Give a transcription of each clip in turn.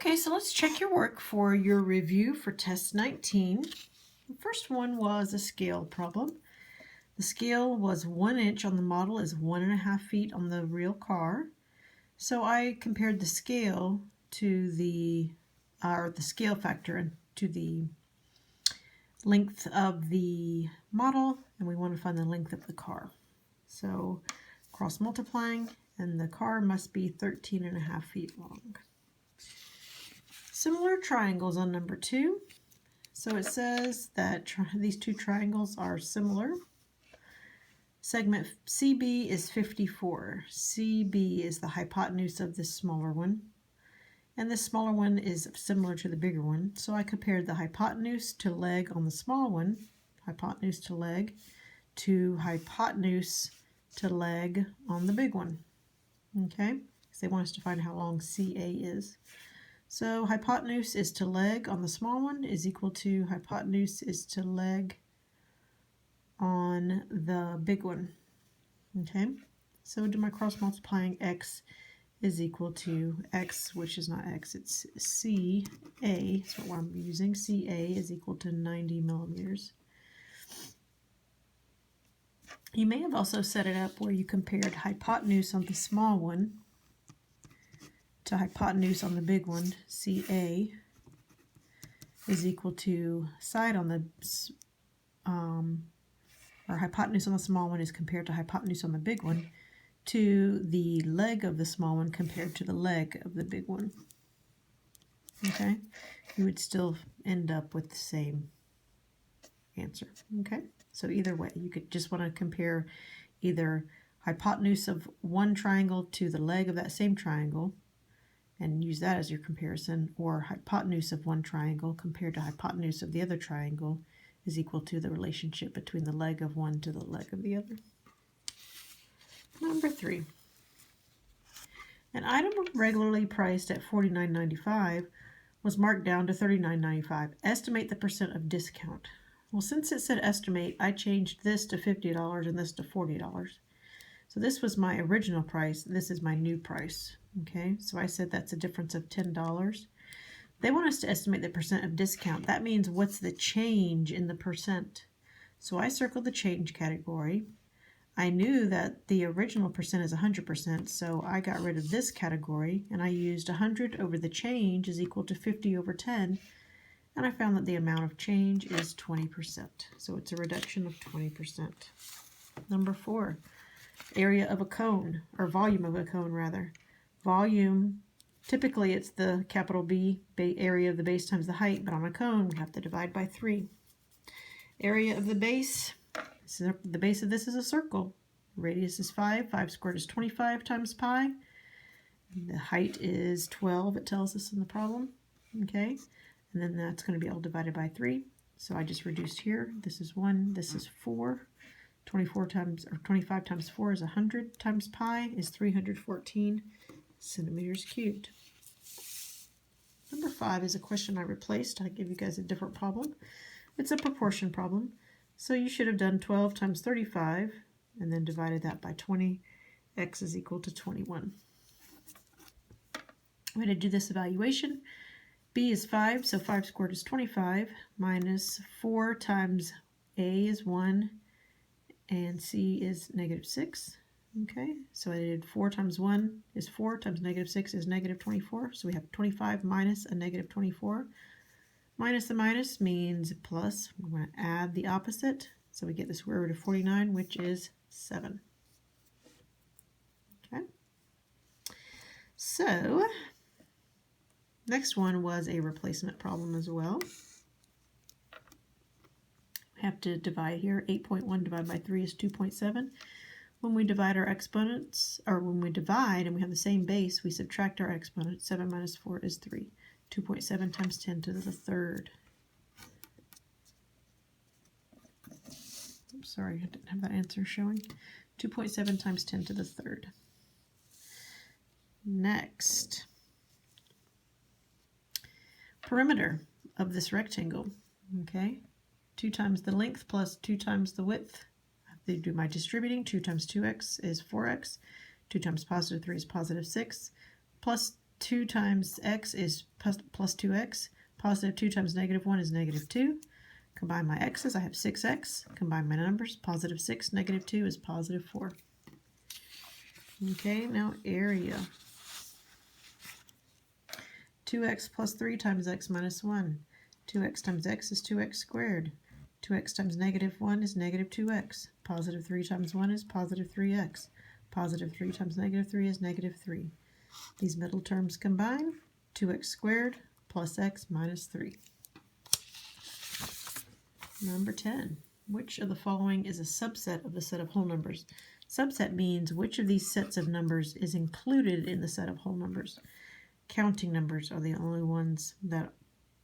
Okay, so let's check your work for your review for test 19. The first one was a scale problem. The scale was 1 inch on the model is 1.5 feet on the real car. So I compared the scale to the scale factor and to the length of the model, and we want to find the length of the car. So cross multiplying, and the car must be 13.5 feet long. Similar triangles on number 2. So it says that these two triangles are similar. Segment CB is 54. CB is the hypotenuse of this smaller one. And this smaller one is similar to the bigger one. So I compared the hypotenuse to leg on the small one, hypotenuse to leg, to hypotenuse to leg on the big one. Okay? Because they want us to find how long CA is. So hypotenuse is to leg on the small one is equal to hypotenuse is to leg on the big one. Okay, so do my cross multiplying, x is equal to x, which is not x, it's CA, that's what I'm using. CA is equal to 90 millimeters. You may have also set it up where you compared hypotenuse on the small one to hypotenuse on the big one. CA is equal to side on the or hypotenuse on the small one is compared to hypotenuse on the big one to the leg of the small one compared to the leg of the big one. Okay, you would still end up with the same answer. Okay, so either way, you could just want to compare either hypotenuse of one triangle to the leg of that same triangle and use that as your comparison, or hypotenuse of one triangle compared to hypotenuse of the other triangle is equal to the relationship between the leg of one to the leg of the other. Number 3. An item regularly priced at $49.95 was marked down to $39.95. Estimate the percent of discount. Well, since it said estimate, I changed this to $50 and this to $40. So this was my original price. This is my new price. Okay, so I said that's a difference of $10. They want us to estimate the percent of discount. That means what's the change in the percent. So I circled the change category. I knew that the original percent is 100%, so I got rid of this category, and I used 100 over the change is equal to 50 over 10, and I found that the amount of change is 20%. So it's a reduction of 20%. Number 4, area of a cone, or volume of a cone rather. Volume, typically it's the capital B, area of the base times the height, but on a cone we have to divide by 3. Area of the base, the base of this is a circle. Radius is 5, 5 squared is 25 times pi. The height is 12, it tells us in the problem. Okay, and then that's going to be all divided by 3. So I just reduced here. This is 1, this is 4. 25 times 4 is 100 times pi is 314 centimeters cubed. Number 5 is a question I replaced. I give you guys a different problem. It's a proportion problem. So you should have done 12 times 35 and then divided that by 20. X is equal to 21. I'm going to do this evaluation. B is 5, so 5 squared is 25, minus 4 times A is 1, and C is negative 6. Okay, so I did 4 times 1 is 4 times negative 6 is negative 24. So we have 25 minus a negative 24. Minus the minus means plus. We're going to add the opposite. So we get the square root of 49, which is 7. Okay. So next one was a replacement problem as well. We have to divide here. 8.1 divided by 3 is 2.7. When we divide our exponents, or when we divide and we have the same base, we subtract our exponent. 7 minus 4 is 3. 2.7 times 10 to the third. I'm sorry, I didn't have that answer showing. 2.7 times 10 to the third. Next. Perimeter of this rectangle. Okay. 2 times the length plus 2 times the width. They do my distributing. 2 times 2x is 4x. 2 times positive 3 is positive 6. Plus 2 times x is plus 2x. Positive 2 times negative 1 is negative 2. Combine my x's, I have 6x. Combine my numbers, positive 6, negative 2 is positive 4. Okay, now area. 2x plus 3 times x minus 1. 2x times x is 2x squared. 2x times negative 1 is negative 2x. Positive 3 times 1 is positive 3x. Positive 3 times negative 3 is negative 3. These middle terms combine. 2x squared plus x minus 3. Number 10. Which of the following is a subset of the set of whole numbers? Subset means which of these sets of numbers is included in the set of whole numbers. Counting numbers are the only ones that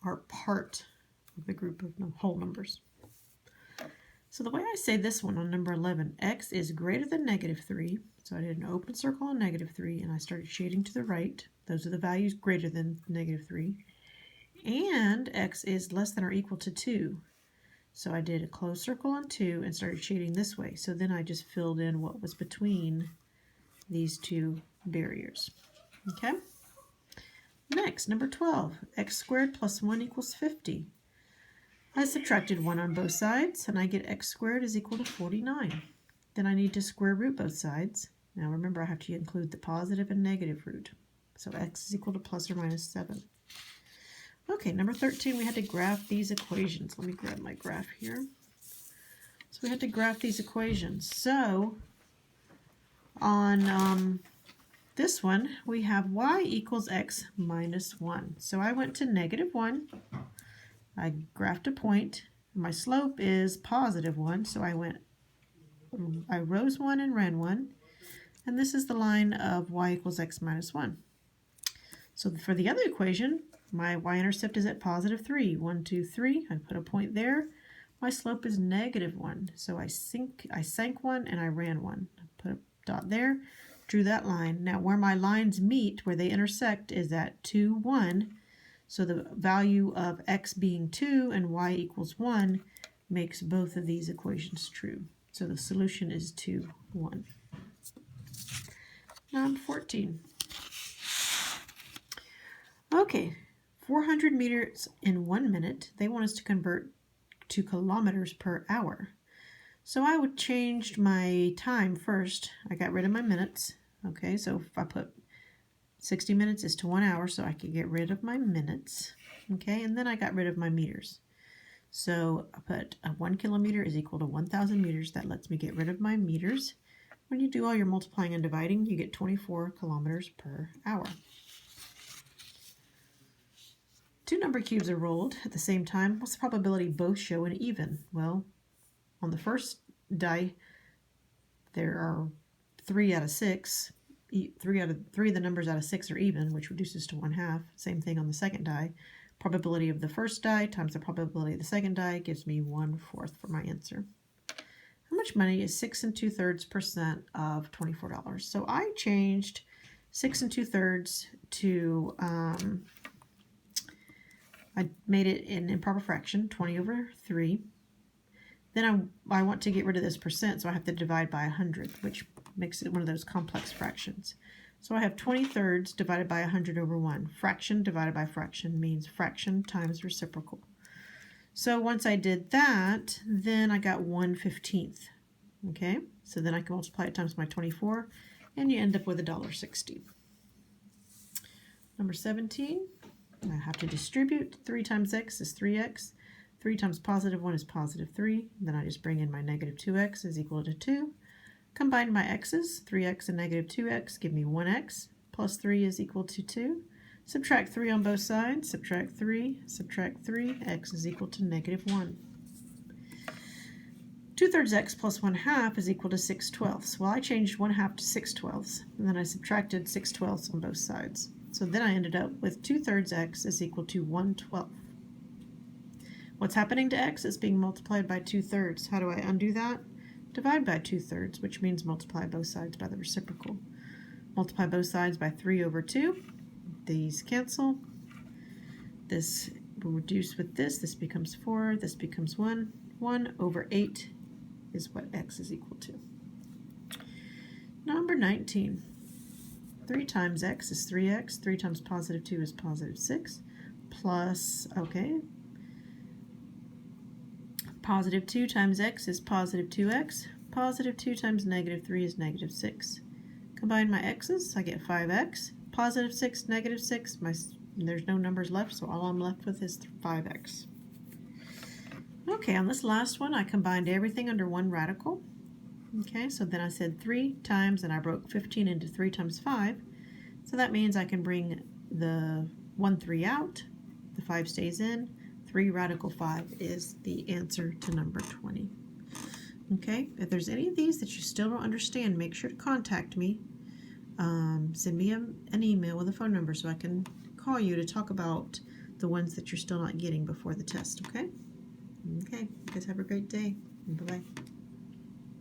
are part of the group of whole numbers. So the way I say this one on number 11, x is greater than negative 3. So I did an open circle on negative 3 and I started shading to the right. Those are the values greater than negative 3. And x is less than or equal to 2. So I did a closed circle on 2 and started shading this way. So then I just filled in what was between these two barriers. Okay? Next, number 12, x squared plus 1 equals 50. I subtracted 1 on both sides, and I get x squared is equal to 49. Then I need to square root both sides. Now remember, I have to include the positive and negative root. So x is equal to plus or minus 7. Okay, number 13, we had to graph these equations. Let me grab my graph here. So we had to graph these equations. So on this one, we have y equals x minus 1. So I went to negative 1. I graphed a point. My slope is positive 1, so I rose 1 and ran 1. And this is the line of y equals x minus 1. So for the other equation, my y-intercept is at positive 3. 1, 2, 3. I put a point there. My slope is negative 1. So I sank 1 and I ran 1. I put a dot there, drew that line. Now where my lines meet, where they intersect, is at 2, 1. So the value of x being 2 and y equals 1 makes both of these equations true. So the solution is 2, 1. Now 14. Okay, 400 meters in 1 minute. They want us to convert to kilometers per hour. So I would change my time first. I got rid of my minutes. Okay, so if I put 60 minutes is to 1 hour, so I could get rid of my minutes. Okay, and then I got rid of my meters. So I put 1 kilometer is equal to 1,000 meters. That lets me get rid of my meters. When you do all your multiplying and dividing, you get 24 kilometers per hour. 2 number cubes are rolled at the same time. What's the probability both show an even? Well, on the first die, there are 3 out of 6. 3 of the numbers out of 6 are even, which reduces to 1/2. Same thing on the second die. Probability of the first die times the probability of the second die gives me 1/4 for my answer. How much money is 6 2/3% of $24? So I changed 6 2/3 to, I made it an improper fraction, 20 over 3. Then I want to get rid of this percent, so I have to divide by 100, which makes it one of those complex fractions. So I have 20/3 divided by 100 over 1. Fraction divided by fraction means fraction times reciprocal. So once I did that, then I got 1/15. Okay, so then I can multiply it times my 24, and you end up with $1.60. Number 17, I have to distribute. 3 times x is 3x. 3 times positive 1 is positive 3. Then I just bring in my negative 2x is equal to 2. Combine my x's, 3x and negative 2x give me 1x, plus 3 is equal to 2. Subtract 3 on both sides, subtract 3, x is equal to negative 1. 2/3 x plus 1/2 is equal to 6/12. Well, I changed 1/2 to 6/12, and then I subtracted 6/12 on both sides. So then I ended up with 2/3 x is equal to 1/12. What's happening to x is being multiplied by 2/3. How do I undo that? Divide by 2/3, which means multiply both sides by the reciprocal. Multiply both sides by 3 over 2. These cancel. This will reduce with this. This becomes 4. This becomes 1. 1 over 8 is what x is equal to. Number 19. 3 times x is 3x. 3 times positive 2 is positive 6. Plus, okay, positive 2 times x is positive 2x. Positive 2 times negative 3 is negative 6. Combine my x's, I get 5x. Positive 6, negative 6. There's no numbers left, so all I'm left with is 5x. Okay, on this last one, I combined everything under one radical. Okay, so then I said 3 times, and I broke 15 into 3 times 5. So that means I can bring the 1 3 out, the 5 stays in. 3 radical 5 is the answer to number 20. Okay, if there's any of these that you still don't understand, make sure to contact me. Send me an email with a phone number so I can call you to talk about the ones that you're still not getting before the test, okay? Okay, you guys have a great day. Bye-bye.